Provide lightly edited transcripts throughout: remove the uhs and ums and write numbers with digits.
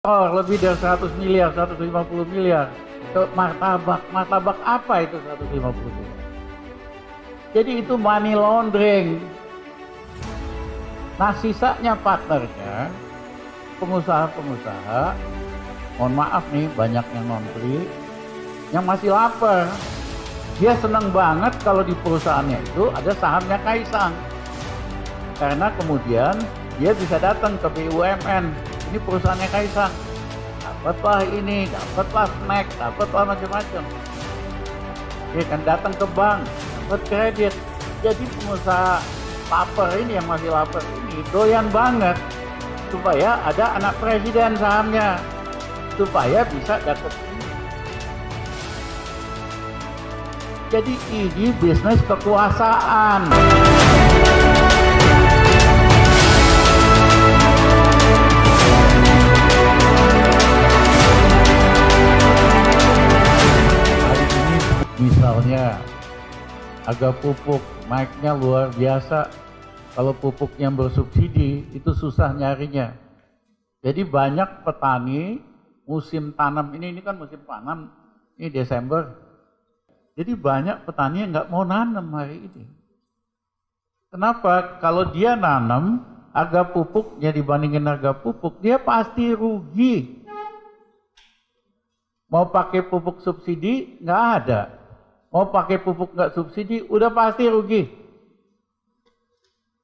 lebih dari 100 miliar, 150 miliar ke martabak. Martabak apa itu 150 miliar? Jadi itu money laundering. Nah, sisanya partnernya pengusaha-pengusaha, mohon maaf nih, banyak yang non-beli, yang masih lapar. Dia senang banget kalau di perusahaannya itu ada sahamnya Kaisang. Karena kemudian dia bisa datang ke BUMN, ini perusahaannya Kaisang, dapatlah ini, dapatlah snack, dapatlah macam-macam. Dia kan datang ke bank, dapat kredit. Jadi pengusaha lapar ini, yang masih lapar ini, doyan banget supaya ada anak presiden sahamnya, supaya bisa dapat ini. Jadi ini bisnis kekuasaan. Hari ini misalnya harga pupuk naiknya luar biasa. Kalau pupuk yang bersubsidi itu susah nyarinya. Jadi banyak petani musim tanam ini kan musim tanam, ini Desember. Jadi banyak petani yang nggak mau nanam hari ini. Kenapa? Kalau dia nanam, harga pupuknya dibandingin harga pupuk, dia pasti rugi. Mau pakai pupuk subsidi, nggak ada. Mau pakai pupuk nggak subsidi, udah pasti rugi.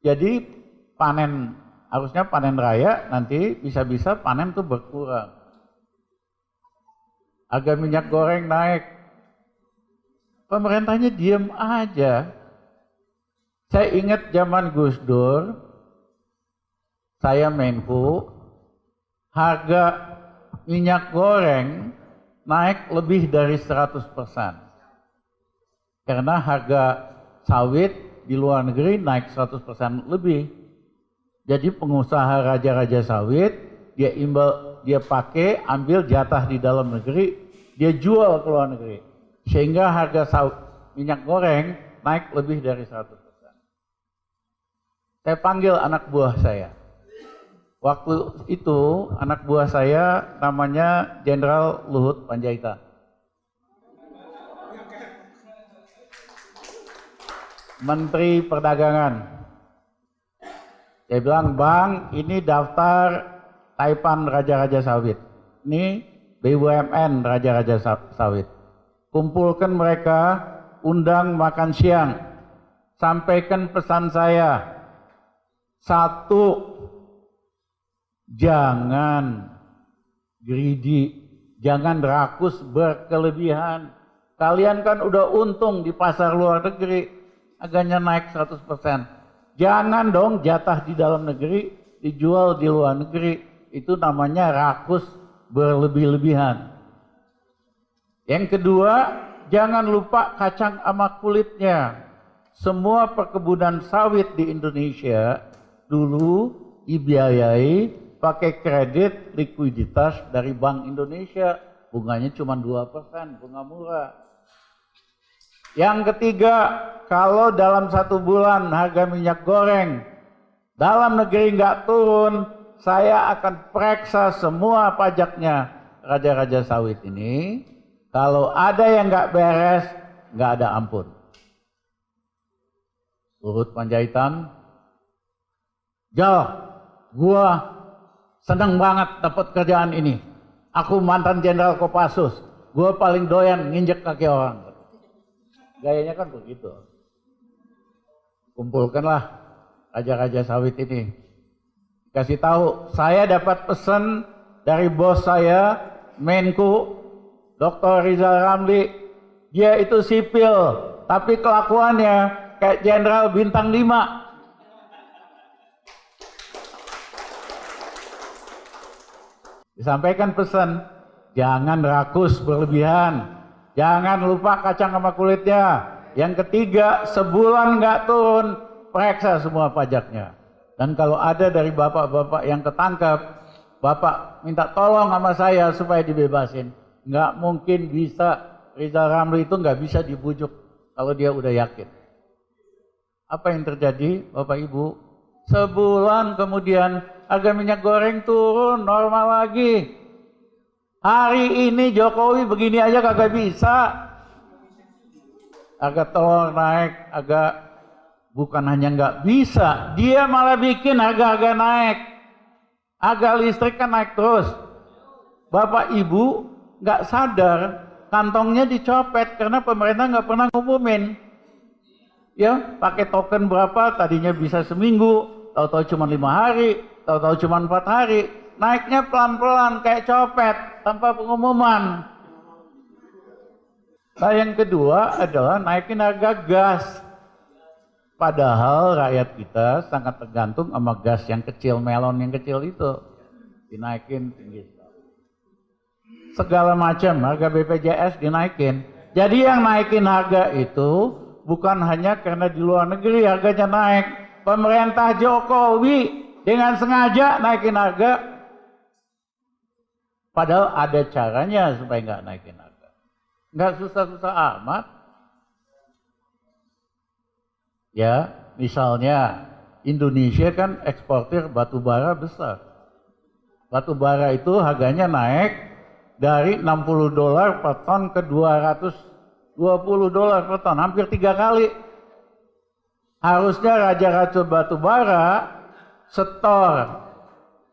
Jadi harusnya panen raya nanti bisa-bisa panen tuh berkurang. Harga minyak goreng naik. Pemerintahnya diem aja. Saya ingat zaman Gus Dur, saya Menhu, harga minyak goreng naik lebih dari 100%. Karena harga sawit di luar negeri naik 100% lebih. Jadi pengusaha raja-raja sawit, dia pakai, ambil jatah di dalam negeri, dia jual ke luar negeri. Sehingga harga minyak goreng naik lebih dari 100%. Saya panggil anak buah saya. Waktu itu anak buah saya namanya Jenderal Luhut Panjaitan. Menteri Perdagangan. Saya bilang, Bang, ini daftar Taipan Raja-Raja Sawit. Ini BUMN Raja-Raja Sawit. Kumpulkan mereka, undang makan siang. Sampaikan pesan saya. 1, jangan greedy, jangan rakus berkelebihan. Kalian kan udah untung di pasar luar negeri, harganya naik 100%. Jangan dong jatah di dalam negeri dijual di luar negeri. Itu namanya rakus berlebih-lebihan. Yang kedua, jangan lupa kacang sama kulitnya. Semua perkebunan sawit di Indonesia dulu dibiayai pakai kredit likuiditas dari Bank Indonesia. Bunganya cuma 2%, bunga murah. Yang ketiga, kalau dalam 1 bulan harga minyak goreng dalam negeri nggak turun, saya akan periksa semua pajaknya raja-raja sawit ini. Kalau ada yang nggak beres, nggak ada ampun. Luhut Panjaitan, gua seneng banget dapat kerjaan ini. Aku mantan Jenderal Kopassus, gua paling doyan nginjek kaki orang. Gayanya kan begitu. Kumpulkanlah raja-raja sawit ini. Kasih tahu, saya dapat pesan dari bos saya, Menku, Dr. Rizal Ramli. Dia itu sipil, tapi kelakuannya kayak jenderal bintang 5. Disampaikan pesan, jangan rakus berlebihan. Jangan lupa kacang sama kulitnya. Yang ketiga, sebulan nggak turun, periksa semua pajaknya. Dan kalau ada dari bapak-bapak yang ketangkap, bapak minta tolong sama saya supaya dibebasin. Nggak mungkin bisa, Rizal Ramli itu nggak bisa dibujuk kalau dia udah yakin. Apa yang terjadi, Bapak Ibu? Sebulan kemudian harga minyak goreng turun normal lagi. Hari ini Jokowi begini aja kagak bisa. Harga telur naik, bukan hanya nggak bisa, dia malah bikin harga-harga naik. Harga listrik kan naik terus. Bapak Ibu nggak sadar, kantongnya dicopet karena pemerintah nggak pernah ngumumin. Ya, pakai token berapa, tadinya bisa seminggu, tahu-tahu cuma 5 hari, tahu-tahu cuma 4 hari. Naiknya pelan-pelan kayak copet tanpa pengumuman. Nah, yang kedua adalah naikin harga gas. Padahal rakyat kita sangat tergantung sama gas yang kecil, melon yang kecil itu. Dinaikin tinggi. Segala macam harga BPJS dinaikin. Jadi yang naikin harga itu bukan hanya karena di luar negeri harganya naik. Pemerintah Jokowi dengan sengaja naikin harga. Padahal ada caranya supaya nggak naikin harga. Nggak susah-susah amat. Ya, misalnya Indonesia kan eksportir batu bara besar. Batu bara itu harganya naik dari $60 per ton ke $220 per ton, hampir 3 kali. Harusnya raja-raja batu bara setor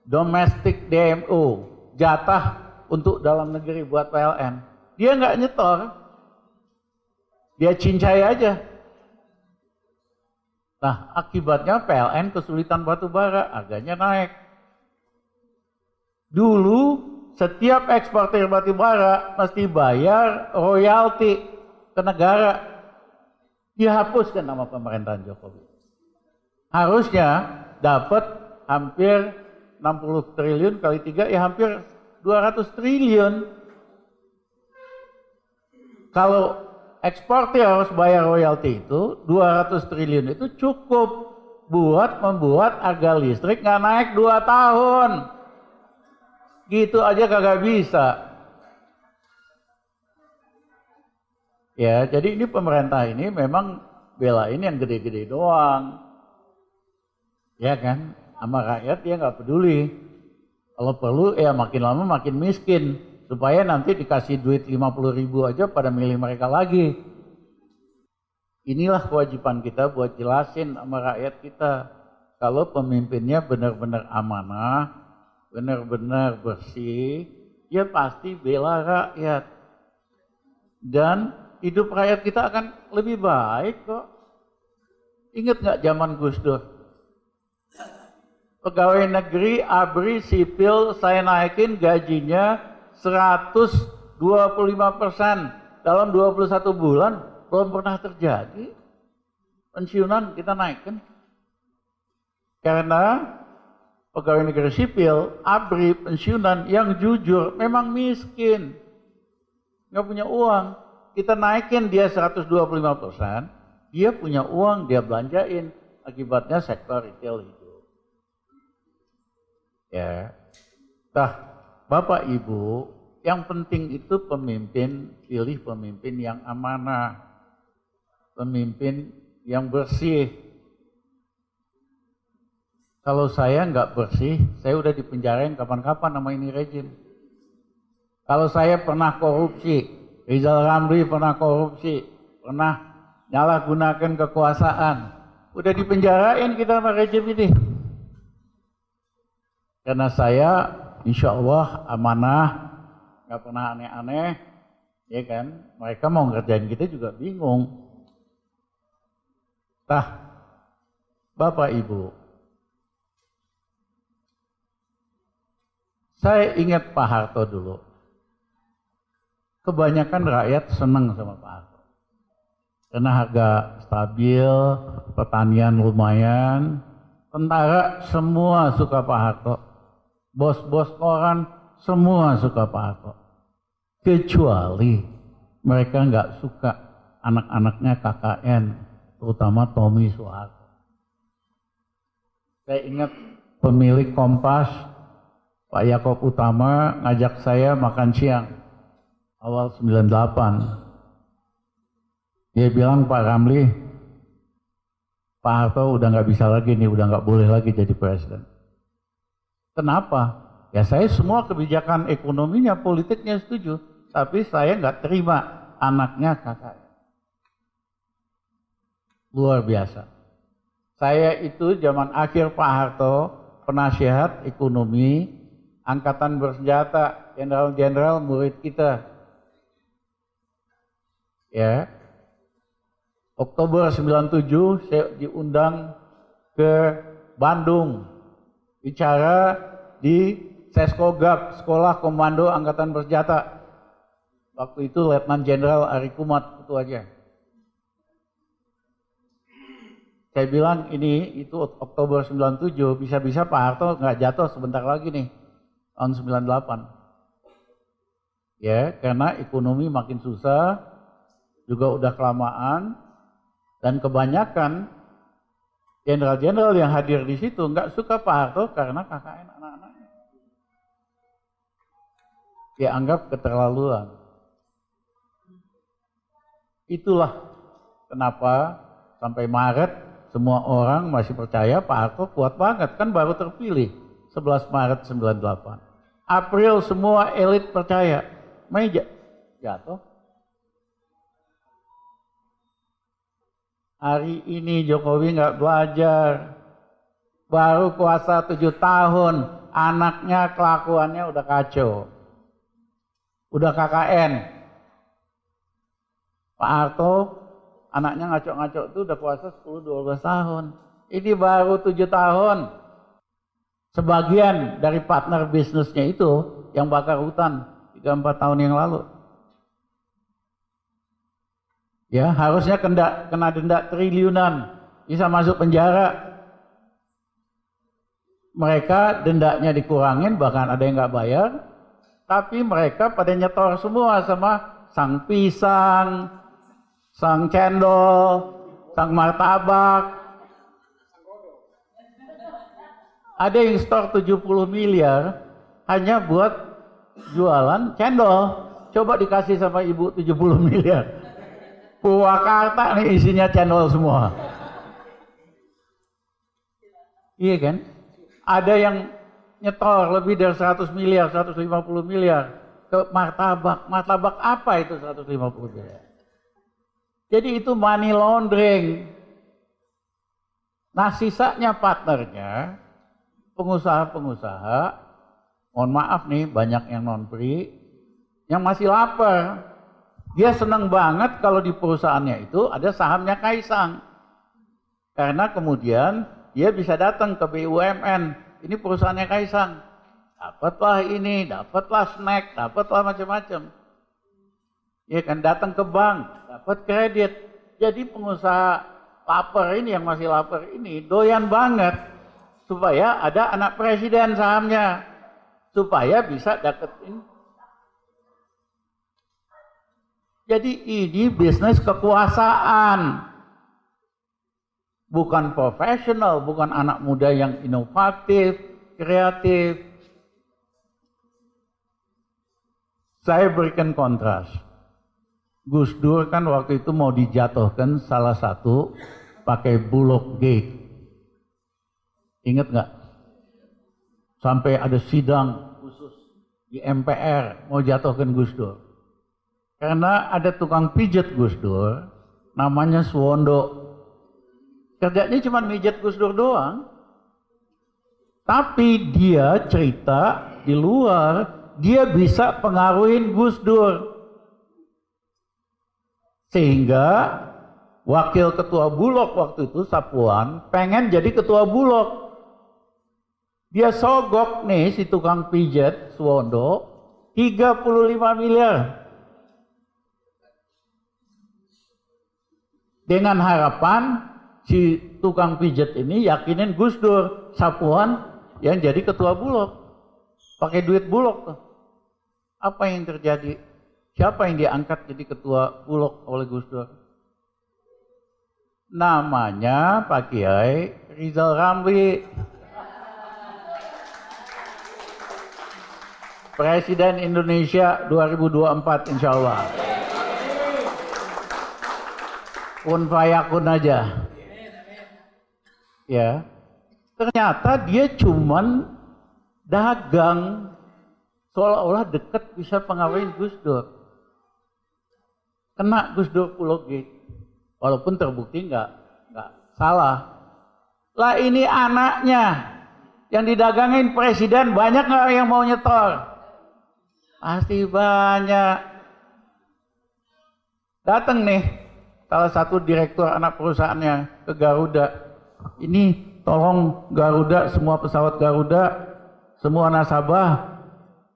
domestik DMO, jatah untuk dalam negeri buat PLN. Dia nggak nyetor, dia cincai aja. Nah, akibatnya PLN kesulitan batu bara, harganya naik. Dulu setiap eksportir batu bara mesti bayar royalti ke negara. Dihapuskan sama pemerintahan Jokowi. Harusnya dapat hampir 60 triliun kali 3 ya hampir 200 triliun. Kalau eksportir harus bayar royalti itu 200 triliun itu cukup buat membuat harga listrik nggak naik 2 tahun. Gitu aja kagak bisa. Ya, jadi ini pemerintah ini memang belain yang gede-gede doang. Ya kan, sama rakyat dia nggak peduli. Kalau perlu ya makin lama makin miskin. Supaya nanti dikasih duit 50.000 aja pada milih mereka lagi. Inilah kewajiban kita buat jelasin sama rakyat kita. Kalau pemimpinnya benar-benar amanah, benar-benar bersih, ya pasti bela rakyat. Dan hidup rakyat kita akan lebih baik kok. Ingat nggak zaman Gus Dur? Pegawai negeri, ABRI, sipil, saya naikin gajinya 125% dalam 21 bulan, belum pernah terjadi. Pensiunan kita naikkan. Karena pegawai negeri sipil, ABRI, pensiunan yang jujur memang miskin. Nggak punya uang. Kita naikin dia 125%, dia punya uang, dia belanjain. Akibatnya sektor retail hidup. Ya. Nah, Bapak Ibu, yang penting itu pemimpin, pilih pemimpin yang amanah, pemimpin yang bersih. Kalau saya nggak bersih, saya udah dipenjarain kapan-kapan sama ini rejim. Kalau saya pernah korupsi, Rizal Ramli pernah korupsi, pernah nyalahgunakan kekuasaan, udah dipenjarain kita sama rejim ini. Karena saya insya Allah amanah, nggak pernah aneh-aneh, ya kan? Mereka mau ngerjain kita juga bingung. Nah, Bapak Ibu, saya ingat Pak Harto dulu. Kebanyakan rakyat senang sama Pak Harto. Karena harga stabil, pertanian lumayan, tentara semua suka Pak Harto. Bos-bos koran semua suka Pak Harto. Kecuali mereka nggak suka anak-anaknya KKN, terutama Tommy Soeharto. Saya ingat pemilik Kompas, Pak Yakob Utama ngajak saya makan siang awal 98. Dia bilang, Pak Ramli, Pak Harto udah nggak bisa lagi nih, udah nggak boleh lagi jadi presiden. Kenapa? Ya saya semua kebijakan ekonominya, politiknya setuju, tapi saya nggak terima anaknya KKN. Luar biasa. Saya itu zaman akhir Pak Harto, penasihat ekonomi, angkatan bersenjata, jenderal-jenderal murid kita. Ya, Oktober 97 saya diundang ke Bandung, bicara di Seskogab, Sekolah Komando Angkatan Bersenjata. Waktu itu Letnan Jenderal Ari Kumat ketuanya. Saya bilang itu Oktober 97, bisa-bisa Pak Harto nggak jatuh sebentar lagi nih, tahun 98. Ya, karena ekonomi makin susah, juga udah kelamaan, dan kebanyakan jenderal-jenderal yang hadir di situ nggak suka Pak Harto karena KKN anak-anaknya. Dia anggap keterlaluan. Itulah kenapa sampai Maret semua orang masih percaya Pak Harto kuat banget, kan baru terpilih 11 Maret 98. April semua elit percaya, Mei jatuh. Hari ini Jokowi nggak belajar, baru kuasa 7 tahun, anaknya kelakuannya udah kacau, udah KKN. Pak Harto anaknya ngaco-ngaco itu udah puasa 10-12 tahun. Ini baru 7 tahun. Sebagian dari partner bisnisnya itu yang bakar hutan 3-4 tahun yang lalu. Ya, harusnya kena denda triliunan, bisa masuk penjara. Mereka dendanya dikurangin, bahkan ada yang nggak bayar. Tapi mereka pada nyetor semua sama sang pisang, sang cendol, sang martabak. Ada yang store 70 miliar hanya buat jualan cendol. Coba dikasih sama ibu 70 miliar. Purwakarta nih isinya cendol semua. Iya kan? Ada yang nyetor lebih dari 100 miliar, 150 miliar ke martabak. Martabak apa itu 150 miliar? Jadi itu money laundering. Nah, sisanya partnernya pengusaha-pengusaha, mohon maaf nih banyak yang non-pri, yang masih lapar. Dia senang banget kalau di perusahaannya itu ada sahamnya Kaisang. Karena kemudian dia bisa datang ke BUMN, ini perusahaannya Kaisang. Dapatlah ini, dapatlah snack, dapatlah macam-macam. Ya kan, datang ke bank, dapat kredit. Jadi pengusaha lapar ini, yang masih lapar ini, doyan banget supaya ada anak presiden sahamnya, supaya bisa dapetin. Jadi ini bisnis kekuasaan, bukan profesional, bukan anak muda yang inovatif, kreatif. Saya berikan kontras. Gus Dur kan waktu itu mau dijatuhkan salah satu pakai Bulog Gate. Ingat nggak? Sampai ada sidang khusus di MPR mau jatuhkan Gus Dur. Karena ada tukang pijet Gus Dur, namanya Suwondo. Kerjanya cuma mijet Gus Dur doang. Tapi dia cerita di luar, dia bisa pengaruhin Gus Dur. Sehingga wakil ketua Bulog waktu itu, Sapuan, pengen jadi ketua Bulog. Dia sogok nih si tukang pijet Suwondo 35 miliar. Dengan harapan si tukang pijet ini yakinin Gus Dur, Sapuan yang jadi ketua Bulog. Pakai duit Bulog tuh. Apa yang terjadi? Siapa yang diangkat jadi ketua Bulog oleh Gus Dur? Namanya Pak Kiai Rizal Ramli. Presiden Indonesia 2024 insya Allah. Kun fayakun aja. Ya. Ternyata dia cuman dagang seolah-olah dekat bisa pengawain Gus Dur. Kena Gus Dur Pulau G. Walaupun terbukti nggak salah. Lah ini anaknya yang didagangin presiden, banyak nggak yang mau nyetor? Pasti banyak. Datang nih salah satu direktur anak perusahaannya ke Garuda. Ini tolong Garuda, semua pesawat Garuda, semua nasabah,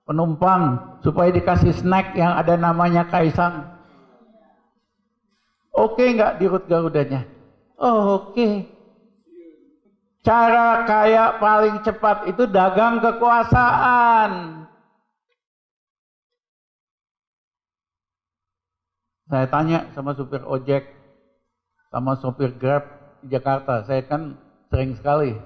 penumpang, supaya dikasih snack yang ada namanya Kaisang. Oke nggak di rut Garudanya? Oh, oke. Cara kaya paling cepat itu dagang kekuasaan. Saya tanya sama supir ojek, sama supir Grab di Jakarta. Saya kan sering sekali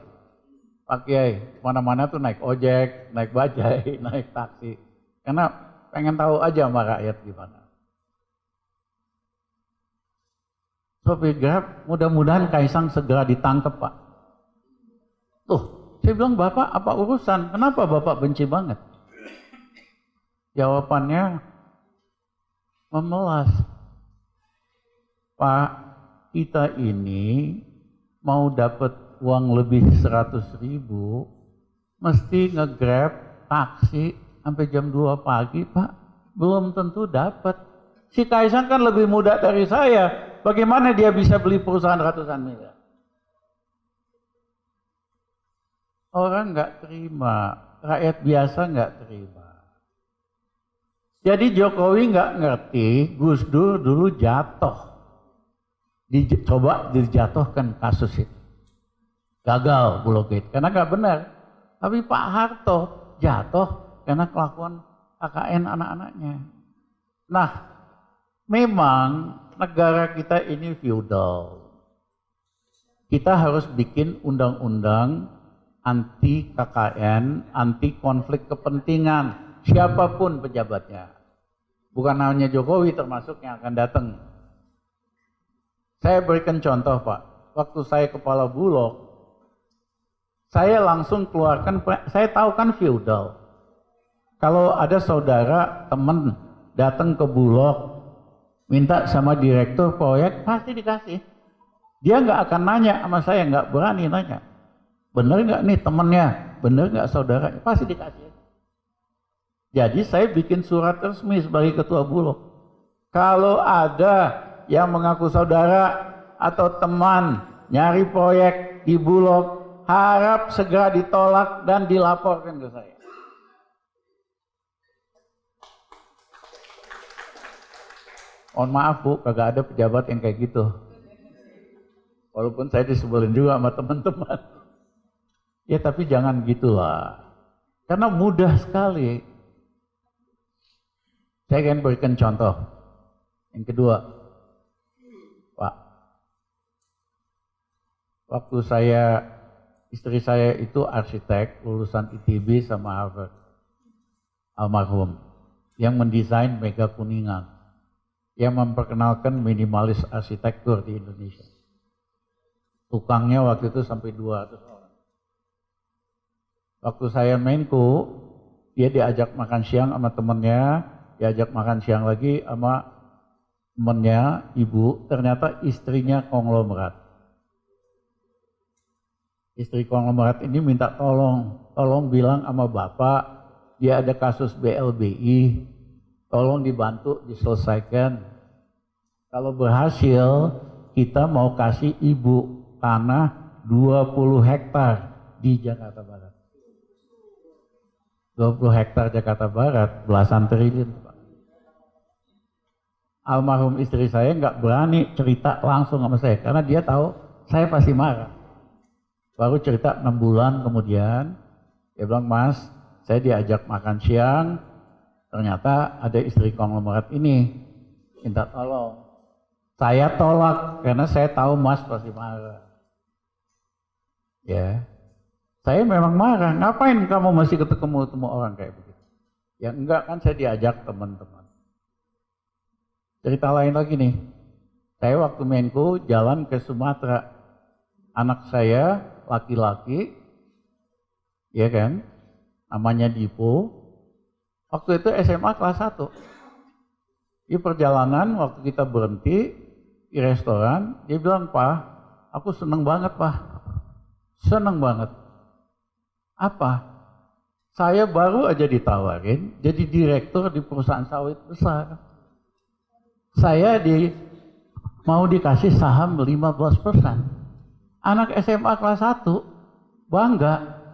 Pak Kiai, mana-mana tuh naik ojek, naik bajai, naik taksi. Karena pengen tahu aja sama rakyat gimana. Supir Grab, mudah-mudahan Kaisang segera ditangkap, Pak. Tuh, saya bilang, Bapak apa urusan? Kenapa Bapak benci banget? Jawabannya memelas. Pak, kita ini mau dapat uang lebih 100.000, mesti nge-Grab taksi sampai jam 2 pagi, Pak. Belum tentu dapat. Si Kaisang kan lebih muda dari saya. Bagaimana dia bisa beli perusahaan ratusan miliar? Orang nggak terima, rakyat biasa nggak terima. Jadi Jokowi nggak ngerti Gus Dur dulu jatuh. Coba dijatuhkan kasus itu. Gagal Pulau G karena nggak benar. Tapi Pak Harto jatuh karena kelakuan KKN anak-anaknya. Nah, memang negara kita ini feudal. Kita harus bikin undang-undang anti KKN, anti konflik kepentingan, siapapun pejabatnya. Bukan hanya Jokowi termasuk yang akan datang. Saya berikan contoh, Pak. Waktu saya kepala Bulog, saya langsung keluarkan, saya tahu kan feudal. Kalau ada saudara, teman datang ke Bulog, minta sama direktur proyek, pasti dikasih. Dia nggak akan nanya sama saya, nggak berani nanya. Bener nggak nih temennya? Bener nggak saudaranya? Pasti dikasih. Jadi saya bikin surat resmi sebagai ketua Bulog. Kalau ada yang mengaku saudara atau teman nyari proyek di Bulog, harap segera ditolak dan dilaporkan ke saya. Mohon maaf Bu, kagak ada pejabat yang kayak gitu. Walaupun saya disebelin juga sama teman-teman. Ya tapi jangan gitulah. Karena mudah sekali. Saya akan berikan contoh. Yang kedua, Pak. Waktu istri saya itu arsitek, lulusan ITB sama Harvard. Almarhum. Yang mendesain Mega Kuningan. Yang memperkenalkan minimalis arsitektur di Indonesia. Tukangnya waktu itu sampai 200 orang. Waktu saya Menko, dia diajak makan siang sama temennya, diajak makan siang lagi sama temennya, ibu, ternyata istrinya konglomerat. Istri konglomerat ini minta tolong bilang sama bapak, dia ada kasus BLBI, tolong dibantu diselesaikan. Kalau berhasil, kita mau kasih ibu tanah 20 hektar di Jakarta Barat. 20 hektar Jakarta Barat, belasan triliun, Pak. Almarhum istri saya nggak berani cerita langsung sama saya, karena dia tahu saya pasti marah. Baru cerita 6 bulan kemudian, dia bilang, Mas, saya diajak makan siang, ternyata ada istri konglomerat ini, minta tolong. Saya tolak, karena saya tahu Mas pasti marah. Ya. Saya memang marah, ngapain kamu masih ketemu orang kayak begitu? Ya enggak, kan saya diajak teman-teman. Cerita lain lagi nih, saya waktu Menko jalan ke Sumatera, anak saya laki-laki, ya kan, namanya Dipo. Waktu itu SMA kelas 1. Di perjalanan waktu kita berhenti di restoran, dia bilang, "Pak, aku seneng banget, Pak. Seneng banget." Apa? Saya baru aja ditawarin jadi direktur di perusahaan sawit besar. Saya mau dikasih saham 15%. Anak SMA kelas 1 bangga.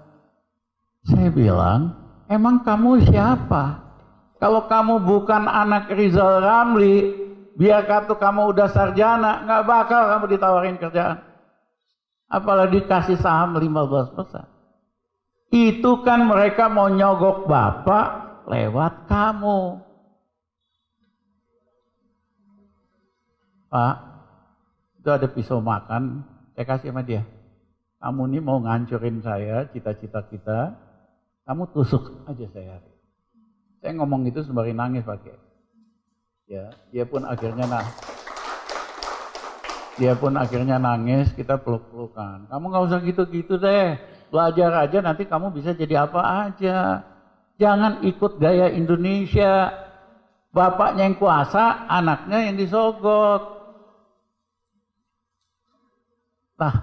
Saya bilang, emang kamu siapa? Kalau kamu bukan anak Rizal Ramli, biar kata kamu udah sarjana, nggak bakal kamu ditawarin kerjaan. Apalagi dikasih saham 15%. Itu kan mereka mau nyogok Bapak lewat kamu. Pak, itu ada pisau makan, saya kasih sama dia. Kamu ini mau ngancurin saya, cita-cita kita, kamu tusuk aja saya. Saya ngomong itu sembari nangis pakai. Ya, dia pun akhirnya nangis, kita peluk-pelukan. Kamu nggak usah gitu-gitu deh, belajar aja nanti kamu bisa jadi apa aja. Jangan ikut gaya Indonesia, bapaknya yang kuasa, anaknya yang disogok. Nah,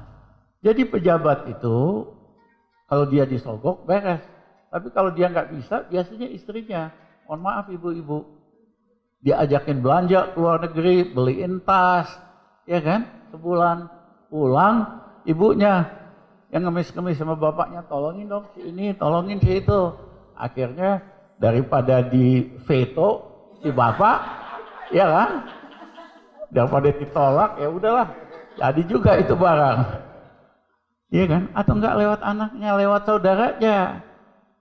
jadi pejabat itu kalau dia disogok beres. Tapi kalau dia nggak bisa, biasanya istrinya, mohon maaf ibu-ibu, dia ajakin belanja ke luar negeri, beliin tas, ya kan? Sebulan pulang, ibunya yang ngemis-ngemis sama bapaknya, tolongin dong si ini, tolongin si itu. Akhirnya daripada di veto si bapak, ya kan? Daripada ditolak, ya udahlah, jadi juga itu barang, iya kan? Atau enggak lewat anaknya, lewat saudaranya.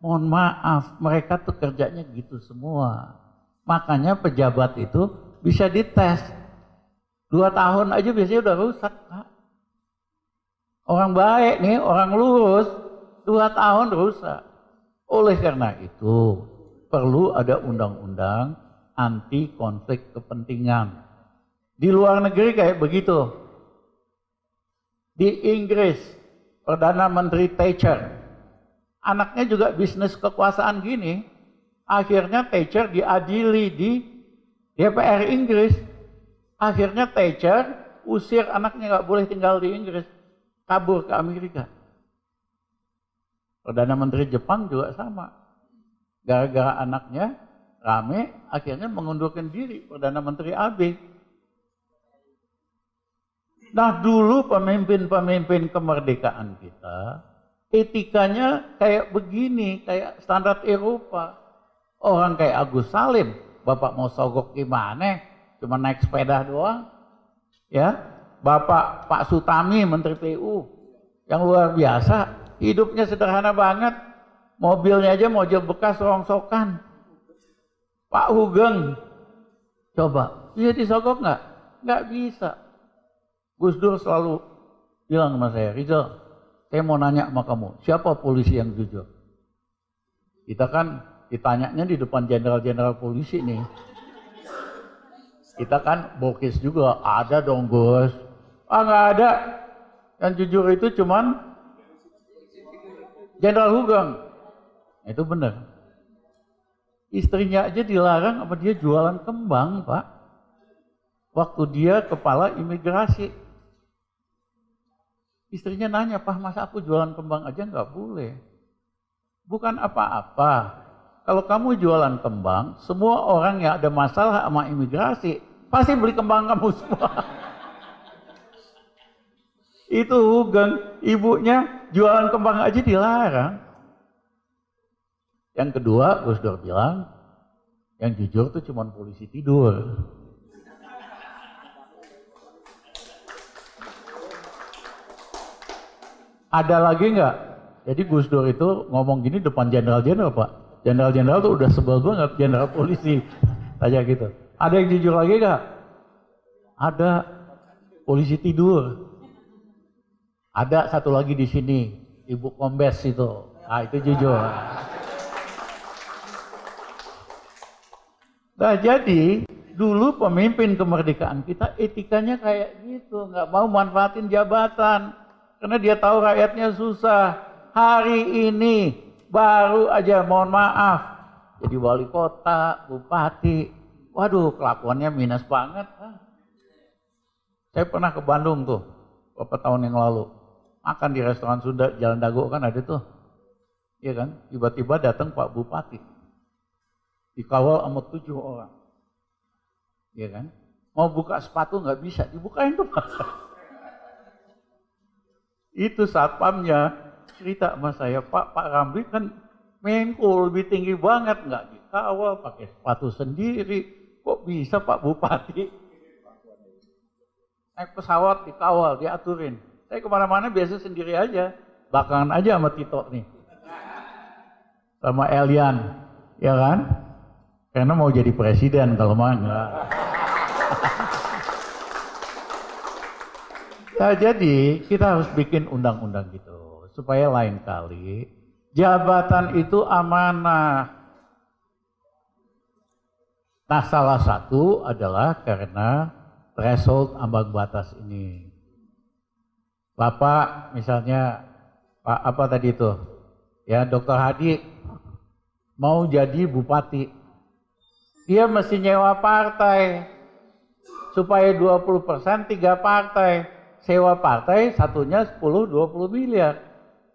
Mohon maaf, mereka tuh kerjanya gitu semua. Makanya pejabat itu bisa dites. 2 tahun aja biasanya udah rusak, Pak. Orang baik nih, orang lurus, 2 tahun rusak. Oleh karena itu, perlu ada undang-undang anti konflik kepentingan. Di luar negeri kayak begitu. Di Inggris, Perdana Menteri Thatcher, anaknya juga bisnis kekuasaan gini, akhirnya Thatcher diadili di DPR Inggris. Akhirnya Thatcher usir anaknya, nggak boleh tinggal di Inggris, kabur ke Amerika. Perdana Menteri Jepang juga sama. Gara-gara anaknya rame, akhirnya mengundurkan diri Perdana Menteri Abe. Nah, dulu pemimpin-pemimpin kemerdekaan kita, etikanya kayak begini, kayak standar Eropa. Orang kayak Agus Salim, Bapak mau sogok gimana? Cuma naik sepeda doang. Ya, Bapak Pak Sutami, Menteri PU, yang luar biasa, hidupnya sederhana banget. Mobilnya aja mobil bekas rongsokan. Pak Hugeng, coba, bisa disogok nggak? Nggak bisa. Gus Dur selalu bilang sama saya, Rizal, saya mau nanya sama kamu, siapa polisi yang jujur? Kita kan ditanyanya di depan jenderal-jenderal polisi nih. Kita kan bokis juga, ada dong Gus. Ah nggak ada, yang jujur itu cuman Jenderal Hugeng. Itu benar. Istrinya aja dilarang apa dia jualan kembang, Pak. Waktu dia kepala imigrasi. Istrinya nanya, Pak, masa aku jualan kembang aja nggak boleh? Bukan apa-apa. Kalau kamu jualan kembang, semua orang yang ada masalah sama imigrasi, pasti beli kembang kamu semua. Itu Hugeng, ibunya jualan kembang aja dilarang. Yang kedua, Gus Dur bilang, yang jujur tuh cuma polisi tidur. Ada lagi nggak? Jadi Gus Dur itu ngomong gini depan jenderal-jenderal, Pak. Jenderal-jenderal tuh udah sebel banget, jenderal polisi. Tanya gitu. Ada yang jujur lagi nggak? Ada. Polisi tidur. Ada satu lagi di sini, Ibu Kombes itu. Nah, itu jujur. Nah, jadi dulu pemimpin kemerdekaan kita etikanya kayak gitu, nggak mau manfaatin jabatan. Karena dia tahu rakyatnya susah. Hari ini baru aja mohon maaf jadi wali kota, bupati, waduh kelakuannya minus banget. Saya pernah ke Bandung tuh beberapa tahun yang lalu, makan di restoran Sunda Jalan Dago kan ada tuh, iya kan? Tiba-tiba datang Pak Bupati, dikawal sama 7 orang, iya kan? Mau buka sepatu nggak bisa, dibukain tuh Pak. Itu satpamnya cerita sama saya, Pak Ramli kan Menko lebih tinggi banget, nggak dikawal, pakai sepatu sendiri, kok bisa Pak Bupati? Naik pesawat dikawal, diaturin. Saya kemana-mana biasa sendiri aja, belakangan aja sama Tito nih, sama Elian, ya kan? Karena mau jadi presiden kalau mah enggak. Ya jadi kita harus bikin undang-undang gitu, supaya lain kali jabatan itu amanah. Nah salah satu adalah karena threshold ambang batas ini. Bapak misalnya, Pak apa tadi itu? Ya Dr. Hadi mau jadi bupati. Dia mesti nyewa partai. Supaya 20% 3 partai. Sewa partai satunya 10-20 miliar.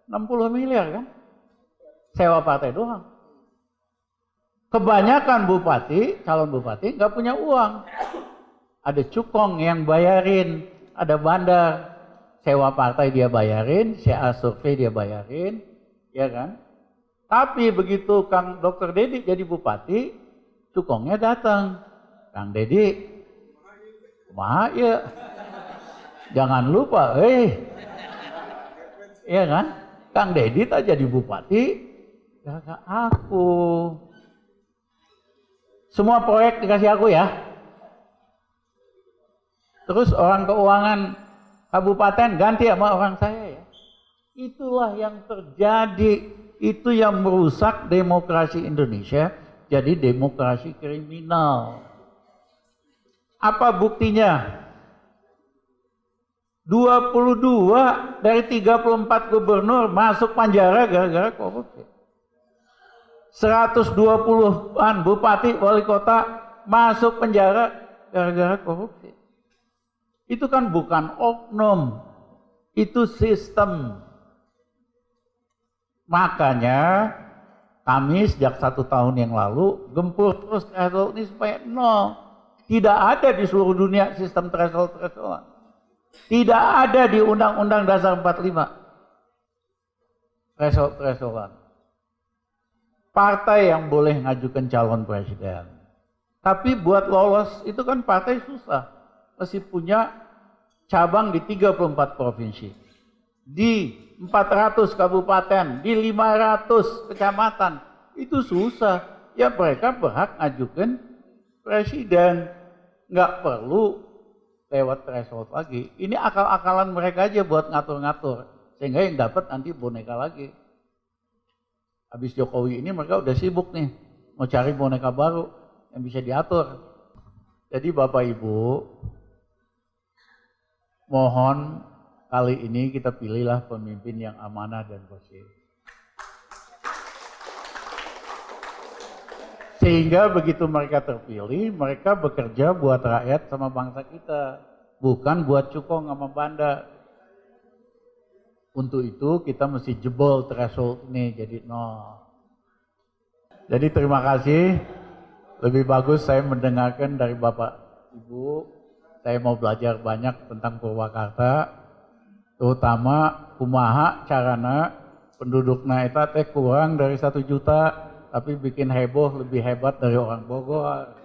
60 miliar kan? Sewa partai doang. Kebanyakan bupati, calon bupati nggak punya uang. Ada cukong yang bayarin, ada bandar, sewa partai dia bayarin, CA survei dia bayarin, ya kan? Tapi begitu Kang Dr. Dedi jadi bupati, cukongnya datang. Kang Dedi, kumaha ya? Jangan lupa, iya kan? Kang Dedi tak jadi bupati, gara-gara aku. Semua proyek dikasih aku ya. Terus orang keuangan kabupaten ganti sama orang saya ya. Itulah yang terjadi. Itu yang merusak demokrasi Indonesia jadi demokrasi kriminal. Apa buktinya? 22 dari 34 gubernur masuk penjara gara-gara korupsi. 120-an bupati wali kota masuk penjara gara-gara korupsi. Itu kan bukan oknum, itu sistem. Makanya kami sejak 1 tahun yang lalu gempur terus threshold ini supaya nol. Tidak ada di seluruh dunia sistem threshold-thresholdan. Tidak ada di Undang-Undang Dasar 45 threshold-thresholdan. Partai yang boleh ngajukan calon presiden. Tapi buat lolos itu kan partai susah. Mesti punya cabang di 34 provinsi. Di 400 kabupaten, di 500 kecamatan. Itu susah. Ya mereka berhak ngajukan presiden. Nggak perlu lewat threshold lagi. Ini akal-akalan mereka aja buat ngatur-ngatur. Sehingga yang dapat nanti boneka lagi. Habis Jokowi ini mereka udah sibuk nih. Mau cari boneka baru yang bisa diatur. Jadi Bapak Ibu, mohon kali ini kita pilihlah pemimpin yang amanah dan bersih. Sehingga begitu mereka terpilih, mereka bekerja buat rakyat sama bangsa kita. Bukan buat cukong sama bandar. Untuk itu kita mesti jebol threshold ini jadi nol. Jadi terima kasih. Lebih bagus saya mendengarkan dari Bapak Ibu. Saya mau belajar banyak tentang Purwakarta. Terutama kumaha carana penduduknya eta teh kurang dari 1 juta. Tapi bikin heboh lebih hebat dari orang Bogor.